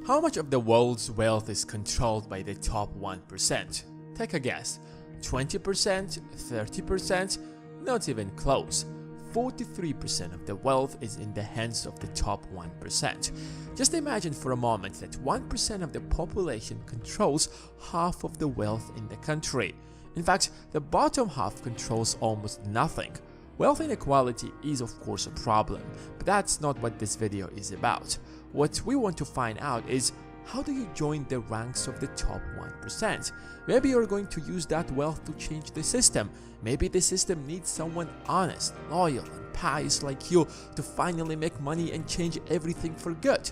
How much of the world's wealth is controlled by the top 1%? Take a guess. 20%? 30%? Not even close. 43% of the wealth is in the hands of the top 1%. Just imagine for a moment that 1% of the population controls half of the wealth in the country. In fact, the bottom half controls almost nothing. Wealth inequality is of course a problem, but that's not what this video is about. What we want to find out is, how do you join the ranks of the top 1%? Maybe you're going to use that wealth to change the system. Maybe the system needs someone honest, loyal, and pious like you to finally make money and change everything for good.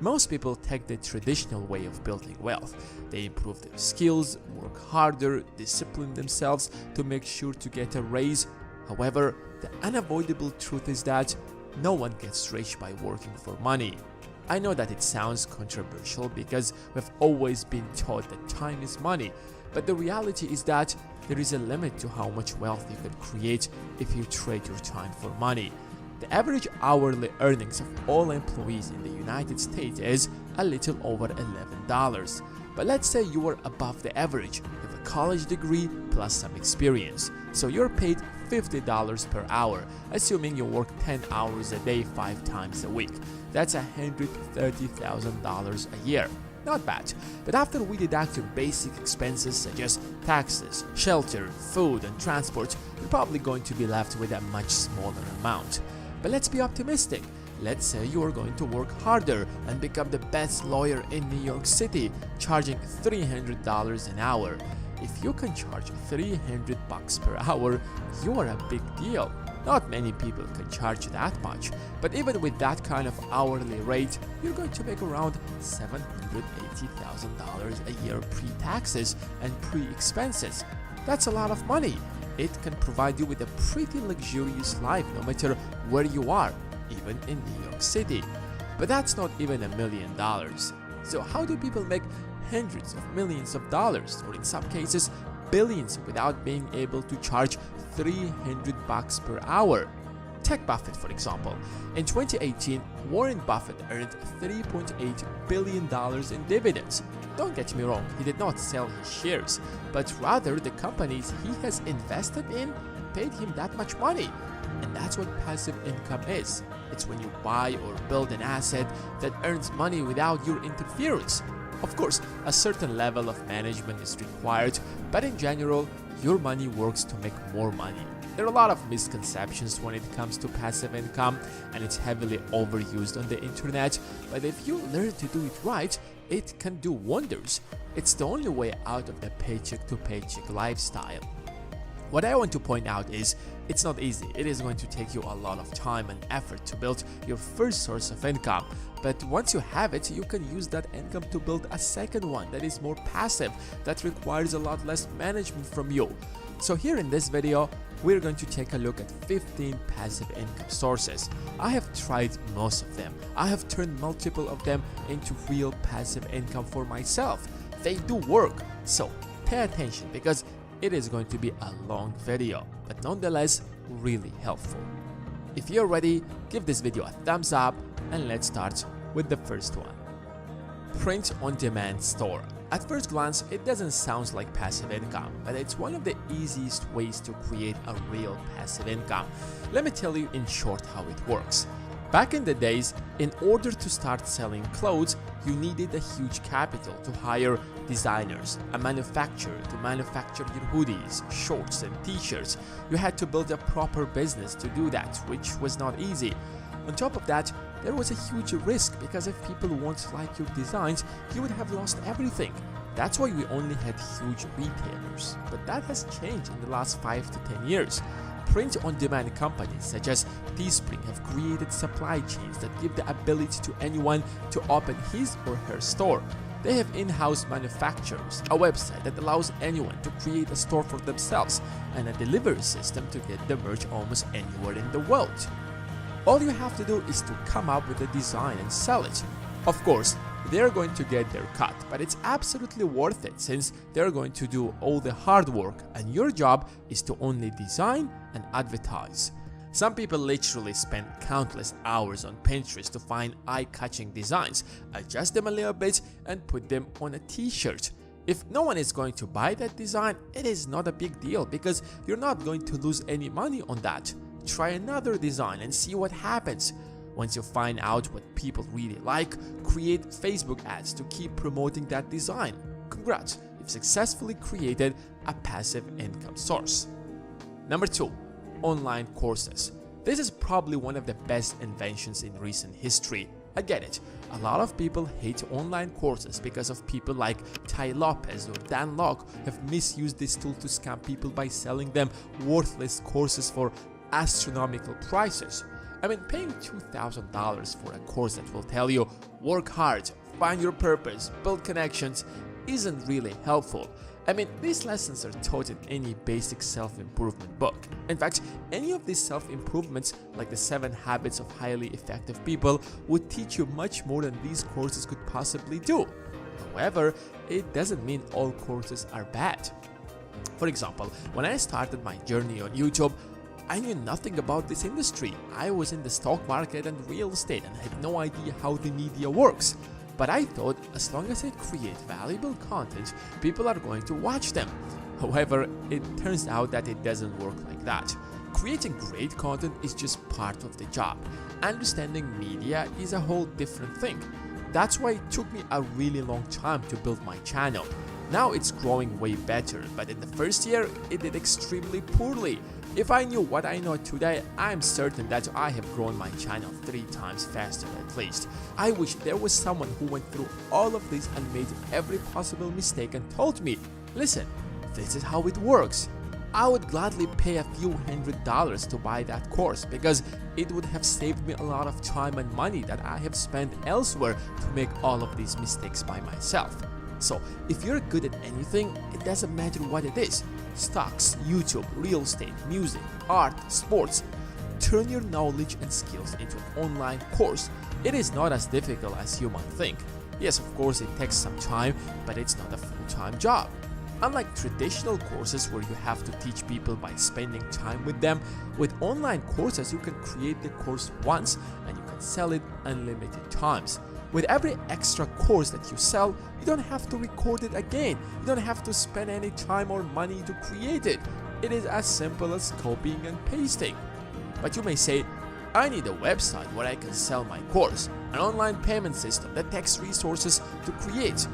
Most people take the traditional way of building wealth. They improve their skills, work harder, discipline themselves to make sure to get a raise. However, the unavoidable truth is that no one gets rich by working for money. I know that it sounds controversial because we've always been taught that time is money, but the reality is that there is a limit to how much wealth you can create if you trade your time for money. The average hourly earnings of all employees in the United States is a little over $11. But let's say you are above the average with a college degree plus some experience. So you're paid $50 per hour, assuming you work 10 hours a day 5 times a week. That's $130,000 a year. Not bad, but after we deduct your basic expenses such as taxes, shelter, food and transport, you're probably going to be left with a much smaller amount. But let's be optimistic. Let's say you are going to work harder and become the best lawyer in New York City, charging $300 an hour. If you can charge $300 per hour, you are a big deal. Not many people can charge that much, but even with that kind of hourly rate, you're going to make around $780,000 a year pre-taxes and pre-expenses. That's a lot of money. It can provide you with a pretty luxurious life no matter where you are, even in New York City. But that's not even $1 million. So how do people make hundreds of millions of dollars, or in some cases billions, without being able to charge $300 per hour? Take Buffett for example. In 2018, Warren Buffett earned $3.8 billion in dividends. Don't get me wrong, he did not sell his shares, but rather the companies he has invested in paid him that much money. And that's what passive income is. It's when you buy or build an asset that earns money without your interference. Of course, a certain level of management is required, but in general, your money works to make more money. There are a lot of misconceptions when it comes to passive income, and it's heavily overused on the internet, but if you learn to do it right, it can do wonders. It's the only way out of the paycheck to paycheck lifestyle. What I want to point out is, it's not easy. It is going to take you a lot of time and effort to build your first source of income. But once you have it, you can use that income to build a second one that is more passive, that requires a lot less management from you. So here in this video, we're going to take a look at 15 passive income sources. I have tried most of them. I have turned multiple of them into real passive income for myself. They do work, so pay attention because it is going to be a long video, but nonetheless really helpful. If you're ready, give this video a thumbs up and let's start with the first one. Print-on-demand store. At first glance, it doesn't sound like passive income, but it's one of the easiest ways to create a real passive income. Let me tell you in short how it works. Back in the days, in order to start selling clothes, you needed a huge capital to hire designers, a manufacturer to manufacture your hoodies, shorts and t-shirts. You had to build a proper business to do that, which was not easy. On top of that, there was a huge risk because if people won't like your designs, you would have lost everything. That's why we only had huge retailers. But that has changed in the last 5 to 10 years. Print-on-demand companies such as Teespring have created supply chains that give the ability to anyone to open his or her store. They have in-house manufacturers, a website that allows anyone to create a store for themselves, and a delivery system to get the merch almost anywhere in the world. All you have to do is to come up with a design and sell it. Of course, they're going to get their cut, but it's absolutely worth it since they're going to do all the hard work and your job is to only design and advertise. Some people literally spend countless hours on Pinterest to find eye-catching designs, adjust them a little bit, and put them on a t-shirt. If no one is going to buy that design, it is not a big deal because you're not going to lose any money on that. Try another design and see what happens. Once you find out what people really like, create Facebook ads to keep promoting that design. Congrats, you've successfully created a passive income source. Number 2. Online courses. This is probably one of the best inventions in recent history. I get it. A lot of people hate online courses because of people like Tai Lopez or Dan Lok have misused this tool to scam people by selling them worthless courses for astronomical prices. I mean, paying $2,000 for a course that will tell you work hard, find your purpose, build connections isn't really helpful. I mean, these lessons are taught in any basic self-improvement book. In fact, any of these self-improvements, like the 7 Habits of Highly Effective People, would teach you much more than these courses could possibly do. However, it doesn't mean all courses are bad. For example, when I started my journey on YouTube, I knew nothing about this industry. I was in the stock market and real estate and had no idea how the media works. But I thought as long as I create valuable content, people are going to watch them. However, it turns out that it doesn't work like that. Creating great content is just part of the job. Understanding media is a whole different thing. That's why it took me a really long time to build my channel. Now it's growing way better, but in the first year, it did extremely poorly. If I knew what I know today, I'm certain that I have grown my channel 3 times faster at least. I wish there was someone who went through all of this and made every possible mistake and told me, listen, this is how it works. I would gladly pay a few $100s to buy that course because it would have saved me a lot of time and money that I have spent elsewhere to make all of these mistakes by myself. So, if you're good at anything, it doesn't matter what it is. Stocks, YouTube, real estate, music, art, sports. Turn your knowledge and skills into an online course. It is not as difficult as you might think. Yes, of course, it takes some time, but it's not a full-time job. Unlike traditional courses where you have to teach people by spending time with them, with online courses you can create the course once and you can sell it unlimited times. With every extra course that you sell, you don't have to record it again. You don't have to spend any time or money to create it. It is as simple as copying and pasting. But you may say, I need a website where I can sell my course, an online payment system that takes resources to create.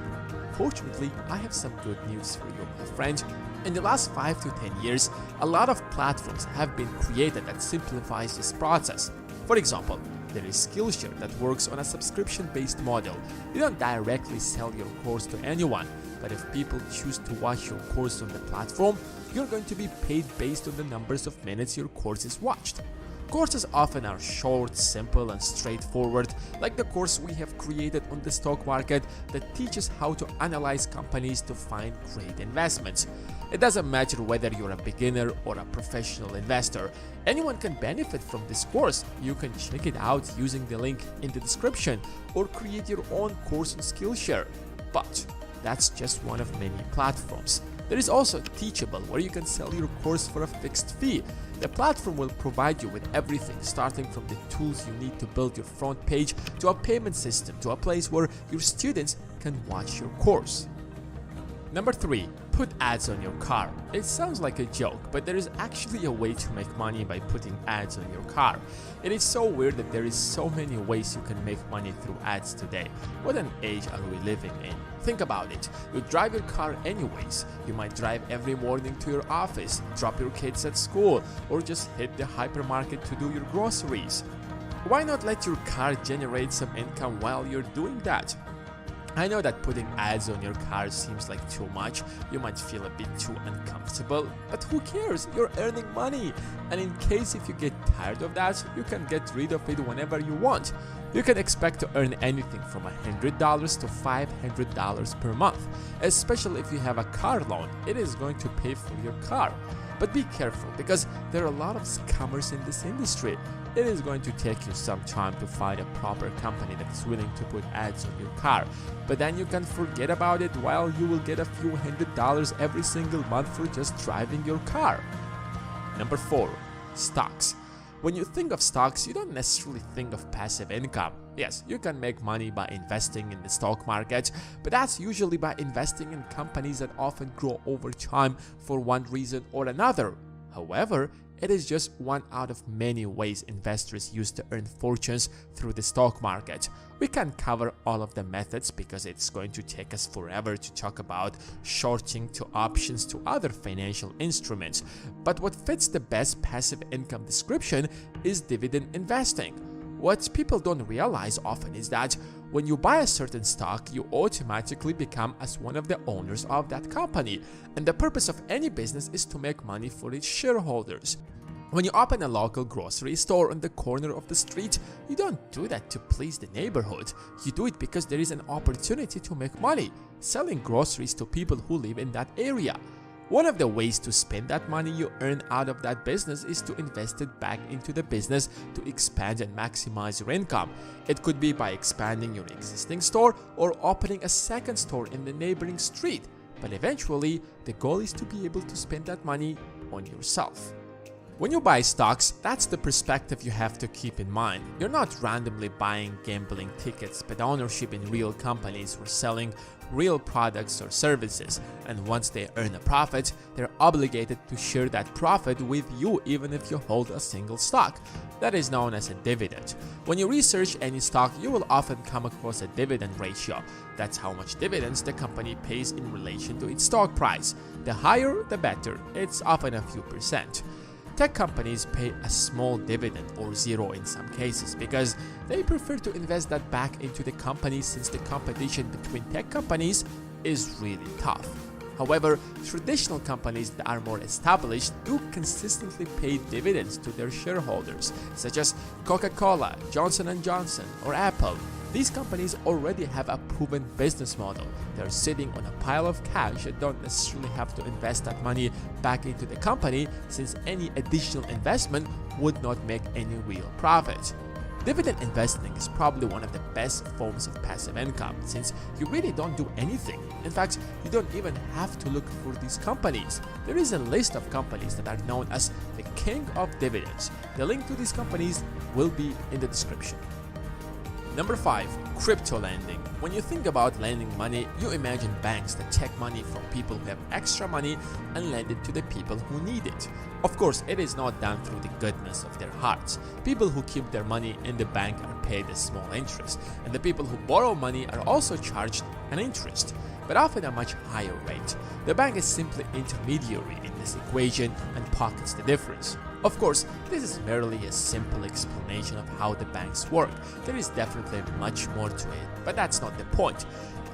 Fortunately, I have some good news for you, my friend. In the last 5 to 10 years, a lot of platforms have been created that simplifies this process. For example, there is Skillshare that works on a subscription-based model. You don't directly sell your course to anyone, but if people choose to watch your course on the platform, you're going to be paid based on the numbers of minutes your course is watched. Courses often are short, simple, and straightforward, like the course we have created on the stock market that teaches how to analyze companies to find great investments. It doesn't matter whether you're a beginner or a professional investor. Anyone can benefit from this course. You can check it out using the link in the description or create your own course on Skillshare. But that's just one of many platforms. There is also Teachable, where you can sell your course for a fixed fee. The platform will provide you with everything, starting from the tools you need to build your front page to a payment system to a place where your students can watch your course. Number 3. Put ads on your car. It sounds like a joke, but there is actually a way to make money by putting ads on your car. It is so weird that there is so many ways you can make money through ads today. What an age are we living in? Think about it. You drive your car anyways. You might drive every morning to your office, drop your kids at school, or just hit the hypermarket to do your groceries. Why not let your car generate some income while you're doing that? I know that putting ads on your car seems like too much, you might feel a bit too uncomfortable, but who cares? You're earning money, and in case if you get tired of that, you can get rid of it whenever you want. You can expect to earn anything from $100 to $500 per month, especially if you have a car loan. It is going to pay for your car. But be careful, because there are a lot of scammers in this industry. It is going to take you some time to find a proper company that is willing to put ads on your car, but then you can forget about it while you will get a few $100s every single month for just driving your car. Number 4. Stocks. When you think of stocks, you don't necessarily think of passive income. Yes, you can make money by investing in the stock market, but that's usually by investing in companies that often grow over time for one reason or another. However, it is just one out of many ways investors use to earn fortunes through the stock market. We can't cover all of the methods because it's going to take us forever to talk about shorting to options to other financial instruments. But what fits the best passive income description is dividend investing. What people don't realize often is that when you buy a certain stock, you automatically become as one of the owners of that company. And the purpose of any business is to make money for its shareholders. When you open a local grocery store on the corner of the street, you don't do that to please the neighborhood. You do it because there is an opportunity to make money, selling groceries to people who live in that area. One of the ways to spend that money you earn out of that business is to invest it back into the business to expand and maximize your income. It could be by expanding your existing store or opening a second store in the neighboring street. But eventually, the goal is to be able to spend that money on yourself. When you buy stocks, that's the perspective you have to keep in mind. You're not randomly buying gambling tickets, but ownership in real companies or selling real products or services. And once they earn a profit, they're obligated to share that profit with you even if you hold a single stock. That is known as a dividend. When you research any stock, you will often come across a dividend ratio. That's how much dividends the company pays in relation to its stock price. The higher, the better. It's often a few percent. Tech companies pay a small dividend or zero in some cases because they prefer to invest that back into the company since the competition between tech companies is really tough. However, traditional companies that are more established do consistently pay dividends to their shareholders, such as Coca-Cola, Johnson & Johnson, or Apple. These companies already have a proven business model. They're sitting on a pile of cash and don't necessarily have to invest that money back into the company since any additional investment would not make any real profit. Dividend investing is probably one of the best forms of passive income since you really don't do anything. In fact, you don't even have to look for these companies. There is a list of companies that are known as the king of dividends. The link to these companies will be in the description. Number 5. Crypto lending. When you think about lending money, you imagine banks that take money from people who have extra money and lend it to the people who need it. Of course, it is not done through the goodness of their hearts. People who keep their money in the bank are paid a small interest, and the people who borrow money are also charged an interest, but often a much higher rate. The bank is simply intermediary in this equation and pockets the difference. Of course, this is merely a simple explanation of how the banks work. There is definitely much more to it, but that's not the point.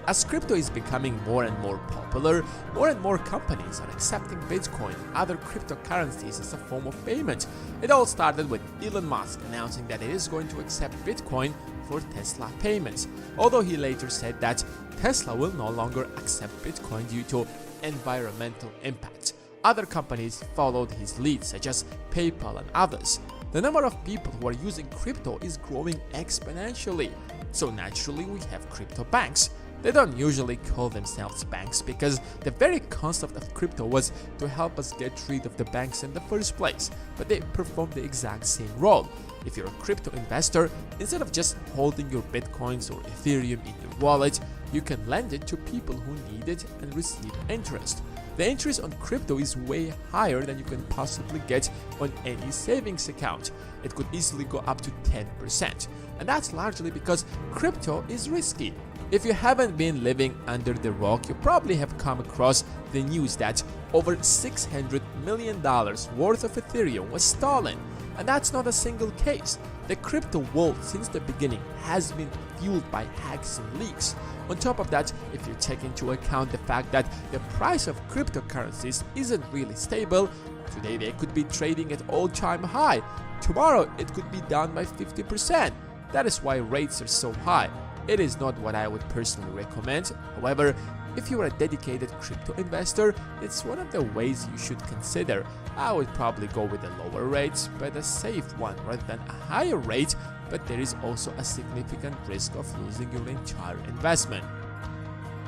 As crypto is becoming more and more popular, more and more companies are accepting Bitcoin and other cryptocurrencies as a form of payment. It all started with Elon Musk announcing that it is going to accept Bitcoin for Tesla payments, although he later said that Tesla will no longer accept Bitcoin due to environmental impact. Other companies followed his lead, such as PayPal and others. The number of people who are using crypto is growing exponentially, so naturally we have crypto banks. They don't usually call themselves banks because the very concept of crypto was to help us get rid of the banks in the first place, but they perform the exact same role. If you're a crypto investor, instead of just holding your Bitcoins or Ethereum in your wallet, you can lend it to people who need it and receive interest. The interest on crypto is way higher than you can possibly get on any savings account. It could easily go up to 10%, and that's largely because crypto is risky. If you haven't been living under the rock, you probably have come across the news that over $600 million worth of Ethereum was stolen. And that's not a single case. The crypto world since the beginning has been fueled by hacks and leaks. On top of that, if you take into account the fact that the price of cryptocurrencies isn't really stable, today they could be trading at all-time high. Tomorrow it could be down by 50%. That is why rates are so high. It is not what I would personally recommend. However, if you are a dedicated crypto investor, it's one of the ways you should consider. I would probably go with a lower rate, but a safe one rather than a higher rate, but there is also a significant risk of losing your entire investment.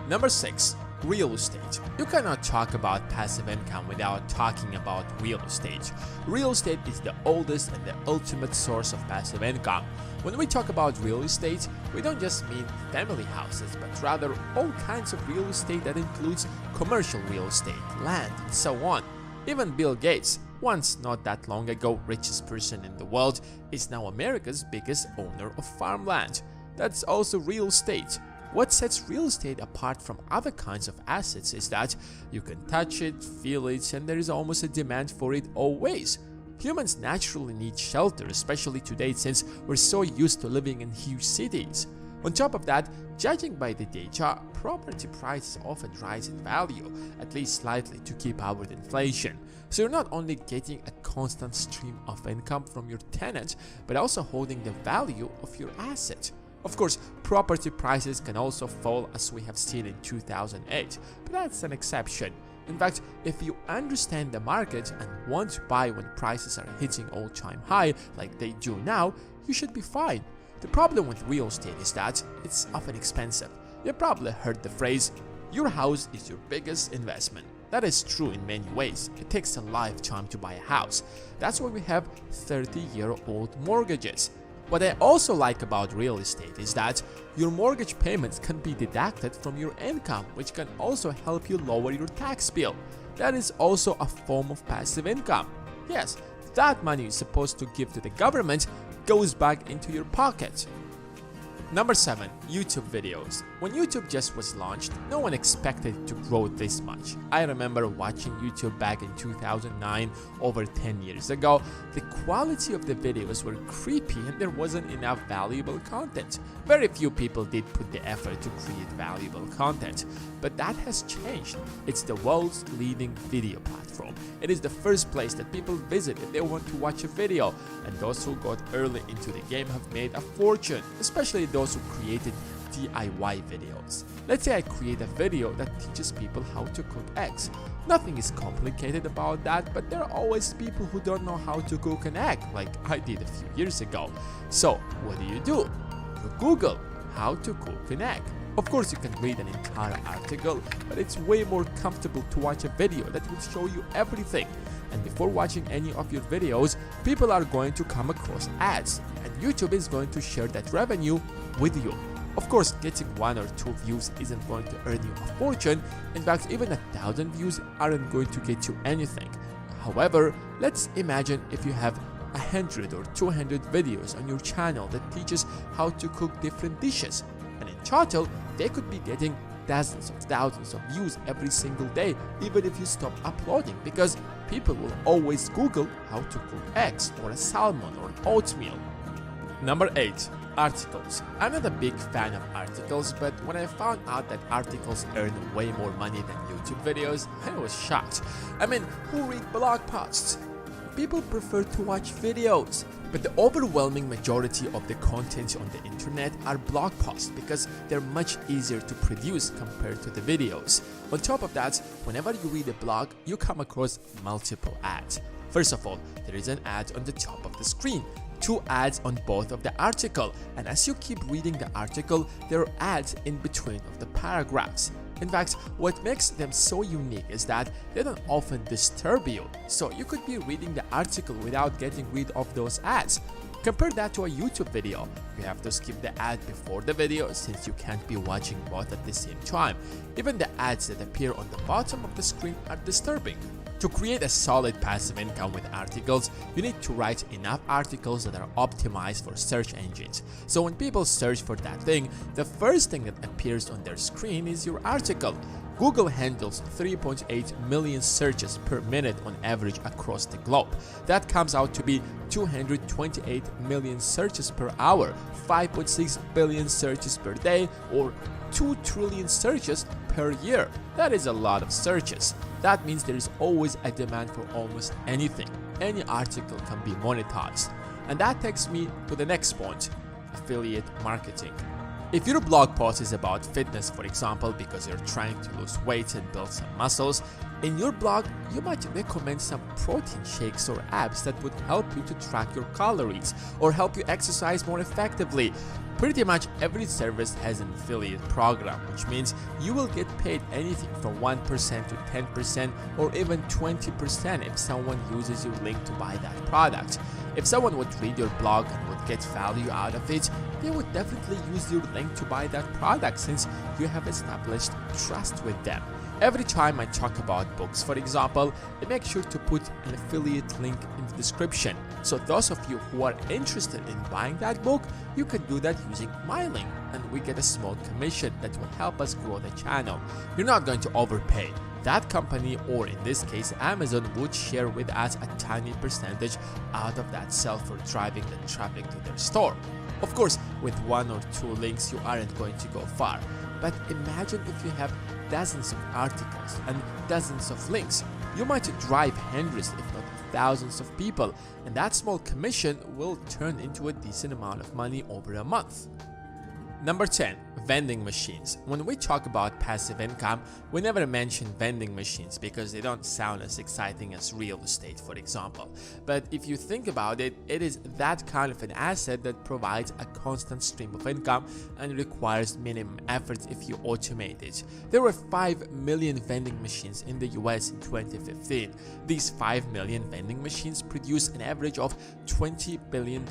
Number 6. Real estate. You cannot talk about passive income without talking about real estate. Real estate is the oldest and the ultimate source of passive income. When we talk about real estate, we don't just mean family houses, but rather all kinds of real estate that includes commercial real estate, land, and so on. Even Bill Gates, once not that long ago richest person in the world, is now America's biggest owner of farmland. That's also real estate. What sets real estate apart from other kinds of assets is that you can touch it, feel it, and there is almost a demand for it always. Humans naturally need shelter, especially today since we're so used to living in huge cities. On top of that, judging by the data, property prices often rise in value, at least slightly to keep up with inflation. So you're not only getting a constant stream of income from your tenant, but also holding the value of your asset. Of course, property prices can also fall as we have seen in 2008, but that's an exception. In fact, if you understand the market and want to buy when prices are hitting all-time high like they do now, you should be fine. The problem with real estate is that it's often expensive. You probably heard the phrase, "Your house is your biggest investment." That is true in many ways. It takes a lifetime to buy a house. That's why we have 30-year-old mortgages. What I also like about real estate is that your mortgage payments can be deducted from your income, which can also help you lower your tax bill. That is also a form of passive income. Yes, that money you're supposed to give to the government goes back into your pocket. Number 7. YouTube videos. When YouTube just was launched, no one expected it to grow this much. I remember watching YouTube back in 2009, over 10 years ago. The quality of the videos were creepy and there wasn't enough valuable content. Very few people did put the effort to create valuable content. But that has changed. It's the world's leading video platform. It is the first place that people visit if they want to watch a video. And those who got early into the game have made a fortune, especially those who created DIY videos. Let's say I create a video that teaches people how to cook eggs. Nothing is complicated about that, but there are always people who don't know how to cook an egg, like I did a few years ago. So what do? You Google how to cook an egg. Of course, you can read an entire article, but it's way more comfortable to watch a video that will show you everything. And before watching any of your videos, people are going to come across ads, and YouTube is going to share that revenue with you. Of course, getting 1 or 2 views isn't going to earn you a fortune. In fact, even 1,000 views aren't going to get you anything. However, let's imagine if you have 100 or 200 videos on your channel that teaches how to cook different dishes. And in total, they could be getting dozens of thousands of views every single day, even if you stop uploading, because people will always Google how to cook eggs or a salmon or oatmeal. Number 8. Articles. I'm not a big fan of articles, but when I found out that articles earn way more money than YouTube videos, I was shocked. I mean, who read blog posts? People prefer to watch videos. But the overwhelming majority of the content on the internet are blog posts because they're much easier to produce compared to the videos. On top of that, whenever you read a blog, you come across multiple ads. First of all, there is an ad on the top of the screen, 2 ads on both of the article, and as you keep reading the article, there are ads in between of the paragraphs. In fact, what makes them so unique is that they don't often disturb you, so you could be reading the article without getting rid of those ads. Compare that to a YouTube video. You have to skip the ad before the video since you can't be watching both at the same time. Even the ads that appear on the bottom of the screen are disturbing. To create a solid passive income with articles, you need to write enough articles that are optimized for search engines. So when people search for that thing, the first thing that appears on their screen is your article. Google handles 3.8 million searches per minute on average across the globe. That comes out to be 228 million searches per hour, 5.6 billion searches per day, or 2 trillion searches per year. That is a lot of searches. That means there is always a demand for almost anything. Any article can be monetized. And that takes me to the next point, affiliate marketing. If your blog post is about fitness, for example, because you're trying to lose weight and build some muscles, in your blog, you might recommend some protein shakes or apps that would help you to track your calories or help you exercise more effectively. Pretty much every service has an affiliate program, which means you will get paid anything from 1% to 10% or even 20% if someone uses your link to buy that product. If someone would read your blog and would get value out of it, they would definitely use your link to buy that product since you have established trust with them. Every time I talk about books, for example, I make sure to put an affiliate link in the description. So those of you who are interested in buying that book, you can do that using my link and we get a small commission that will help us grow the channel. You're not going to overpay. That company, or in this case Amazon, would share with us a tiny percentage out of that sale for driving the traffic to their store. Of course, with 1 or 2 links you aren't going to go far. But imagine if you have dozens of articles and dozens of links. You might drive hundreds, if not thousands of people, and that small commission will turn into a decent amount of money over a month. Number 10. Vending machines. When we talk about passive income, we never mention vending machines because they don't sound as exciting as real estate, for example. But if you think about it, it is that kind of an asset that provides a constant stream of income and requires minimum effort if you automate it. There were 5 million vending machines in the US in 2015. These 5 million vending machines produce an average of $20 billion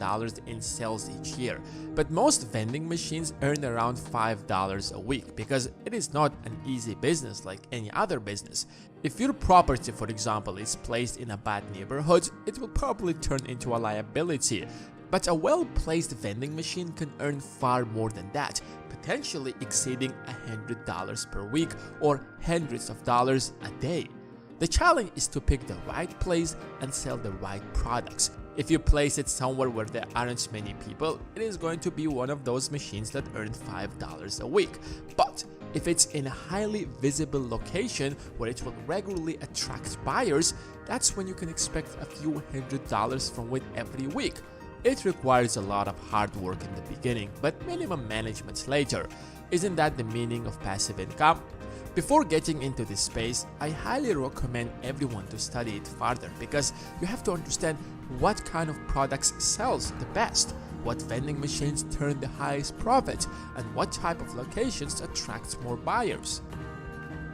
in sales each year. But most vending machines earn around $5 a week because it is not an easy business like any other business. If your property, for example, is placed in a bad neighborhood, it will probably turn into a liability. But a well-placed vending machine can earn far more than that, potentially exceeding $100 per week or hundreds of dollars a day. The challenge is to pick the right place and sell the right products. If you place it somewhere where there aren't many people, it is going to be one of those machines that earn $5 a week. But if it's in a highly visible location where it will regularly attract buyers, that's when you can expect a few $100s from it every week. It requires a lot of hard work in the beginning, but minimum management later. Isn't that the meaning of passive income? Before getting into this space, I highly recommend everyone to study it further because you have to understand what kind of products sells the best, what vending machines turn the highest profit, and what type of locations attracts more buyers.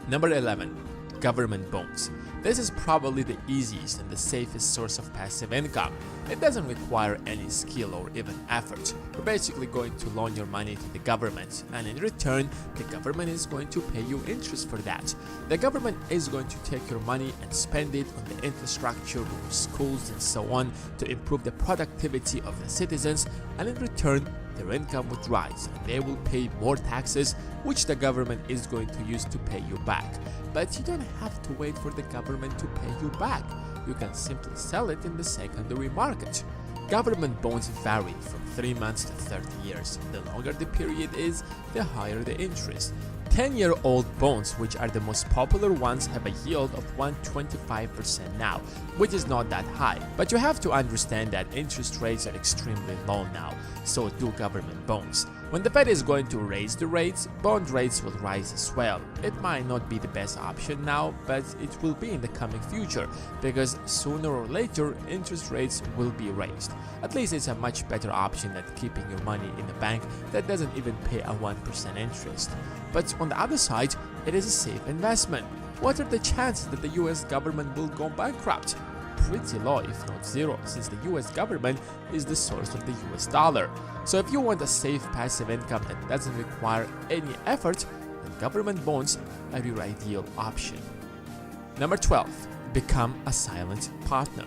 Number 11. Government bonds. This is probably the easiest and the safest source of passive income. It doesn't require any skill or even effort. You're basically going to loan your money to the government, and in return, the government is going to pay you interest for that. The government is going to take your money and spend it on the infrastructure, schools, and so on to improve the productivity of the citizens, and in return, their income would rise and they will pay more taxes, which the government is going to use to pay you back. But you don't have to wait for the government to pay you back. You can simply sell it in the secondary market. Government bonds vary from 3 months to 30 years. The longer the period is, the higher the interest. 10-year-old bonds, which are the most popular ones, have a yield of 1.25% now, which is not that high. But you have to understand that interest rates are extremely low now, so do government bonds. When the Fed is going to raise the rates, bond rates will rise as well. It might not be the best option now, but it will be in the coming future, because sooner or later interest rates will be raised. At least it's a much better option than keeping your money in a bank that doesn't even pay a 1% interest. But on the other side, it is a safe investment. What are the chances that the US government will go bankrupt? Pretty low, if not zero, since the US government is the source of the US dollar. So if you want a safe passive income that doesn't require any effort, then government bonds are your ideal option. Number 12. Become a silent partner.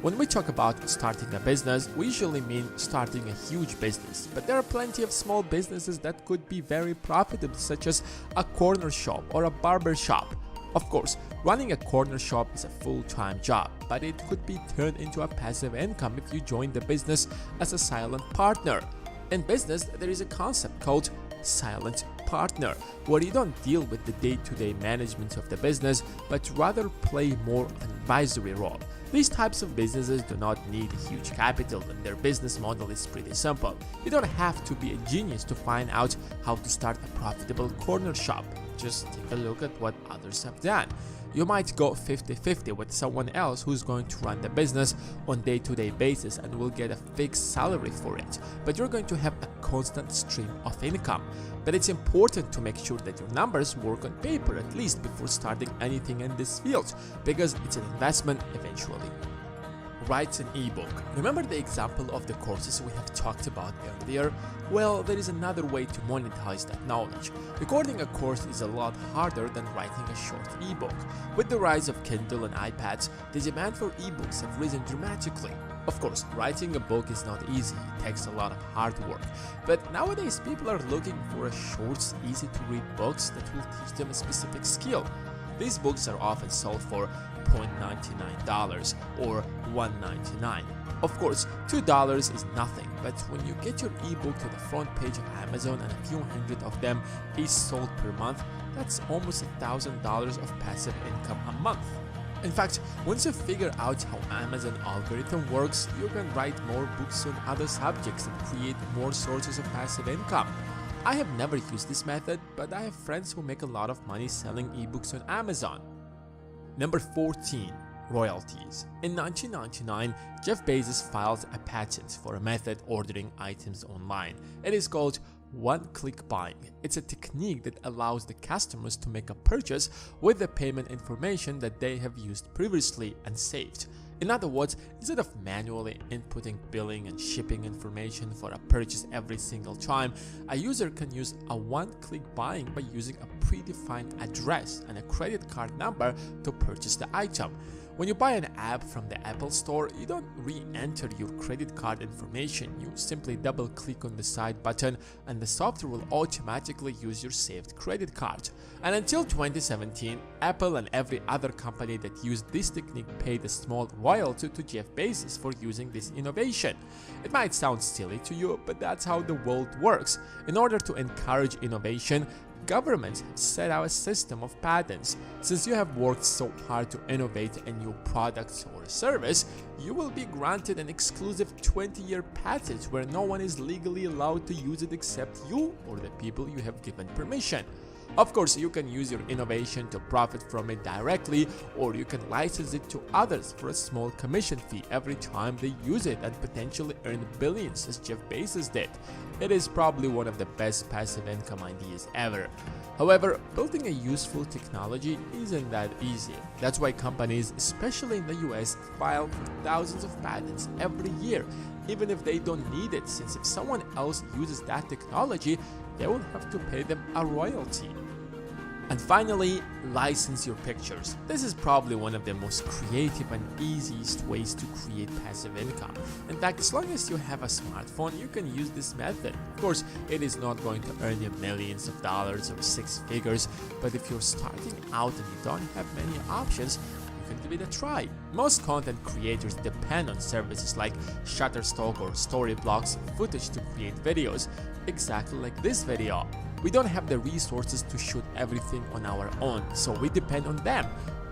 When we talk about starting a business, we usually mean starting a huge business, but there are plenty of small businesses that could be very profitable, such as a corner shop or a barber shop. Of course, running a corner shop is a full-time job, but it could be turned into a passive income if you join the business as a silent partner. In business, there is a concept called silent partner, where you don't deal with the day-to-day management of the business, but rather play more of an advisory role. These types of businesses do not need huge capital and their business model is pretty simple. You don't have to be a genius to find out how to start a profitable corner shop. Just take a look at what others have done. You might go 50-50 with someone else who's going to run the business on day-to-day basis and will get a fixed salary for it, but you're going to have a constant stream of income. But it's important to make sure that your numbers work on paper at least before starting anything in this field, because it's an investment eventually. Write an ebook. Remember the example of the courses we have talked about earlier? Well, there is another way to monetize that knowledge. Recording a course is a lot harder than writing a short ebook. With the rise of Kindle and iPads, the demand for ebooks have risen dramatically. Of course, writing a book is not easy, it takes a lot of hard work. But nowadays people are looking for a short, easy-to-read books that will teach them a specific skill. These books are often sold for $0.99 or $1.99. Of course, $2 is nothing, but when you get your ebook to the front page of Amazon and a few hundred of them is sold per month, that's almost $1,000 of passive income a month. In fact, once you figure out how Amazon algorithm works, you can write more books on other subjects and create more sources of passive income. I have never used this method, but I have friends who make a lot of money selling ebooks on Amazon. Number 14. Royalties. In 1999, Jeff Bezos filed a patent for a method ordering items online. It is called one-click buying. It's a technique that allows the customers to make a purchase with the payment information that they have used previously and saved. In other words, instead of manually inputting billing and shipping information for a purchase every single time, a user can use a one-click buying by using a predefined address and a credit card number to purchase the item. When you buy an app from the Apple Store, you don't re-enter your credit card information, you simply double-click on the side button and the software will automatically use your saved credit card. And until 2017, Apple and every other company that used this technique paid a small royalty to Jeff Bezos for using this innovation. It might sound silly to you, but that's how the world works. In order to encourage innovation, governments have set out a system of patents. Since you have worked so hard to innovate a new product or service, you will be granted an exclusive 20-year patent where no one is legally allowed to use it except you or the people you have given permission. Of course, you can use your innovation to profit from it directly, or you can license it to others for a small commission fee every time they use it and potentially earn billions as Jeff Bezos did. It is probably one of the best passive income ideas ever. However, building a useful technology isn't that easy. That's why companies, especially in the US, file for thousands of patents every year, even if they don't need it, since if someone else uses that technology, they will have to pay them a royalty. And finally, license your pictures. This is probably one of the most creative and easiest ways to create passive income. In fact, as long as you have a smartphone, you can use this method. Of course, it is not going to earn you millions of dollars or six figures, but if you're starting out and you don't have many options, you can give it a try. Most content creators depend on services like Shutterstock or Storyblocks footage to create videos, exactly like this video. We don't have the resources to shoot everything on our own, so we depend on them.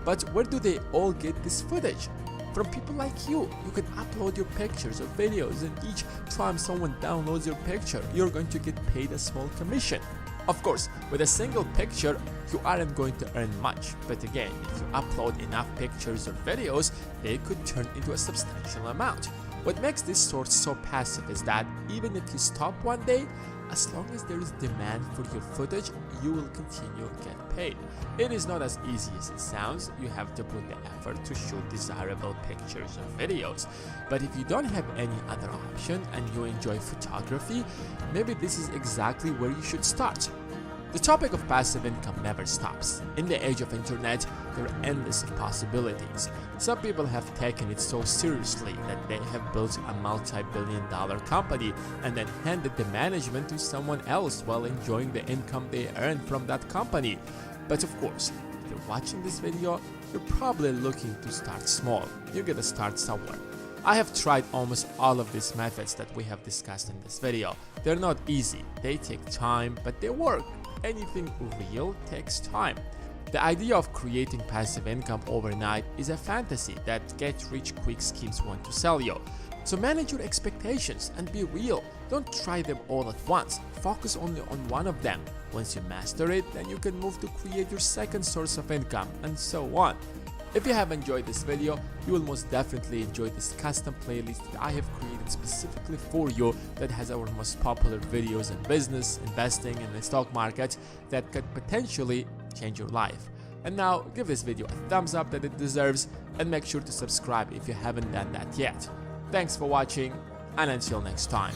But where do they all get this footage? From people like you. You can upload your pictures or videos, and each time someone downloads your picture, you're going to get paid a small commission. Of course, with a single picture, you aren't going to earn much, but again, if you upload enough pictures or videos, they could turn into a substantial amount. What makes this source so passive is that even if you stop one day, as long as there is demand for your footage, you will continue to get paid. It is not as easy as it sounds. You have to put the effort to shoot desirable pictures or videos. But if you don't have any other option and you enjoy photography, maybe this is exactly where you should start. The topic of passive income never stops. In the age of internet, there are endless possibilities. Some people have taken it so seriously that they have built a multi-billion-dollar company and then handed the management to someone else while enjoying the income they earn from that company. But of course, if you're watching this video, you're probably looking to start small. You gotta start somewhere. I have tried almost all of these methods that we have discussed in this video. They're not easy, they take time, but they work. Anything real takes time. The idea of creating passive income overnight is a fantasy that get-rich-quick schemes want to sell you. So manage your expectations and be real. Don't try them all at once. Focus only on one of them. Once you master it, then you can move to create your second source of income, and so on. If you have enjoyed this video, you will most definitely enjoy this custom playlist that I have created specifically for you that has our most popular videos in business, investing, and the stock market that could potentially change your life. And now, give this video a thumbs up that it deserves, and make sure to subscribe if you haven't done that yet. Thanks for watching, and until next time.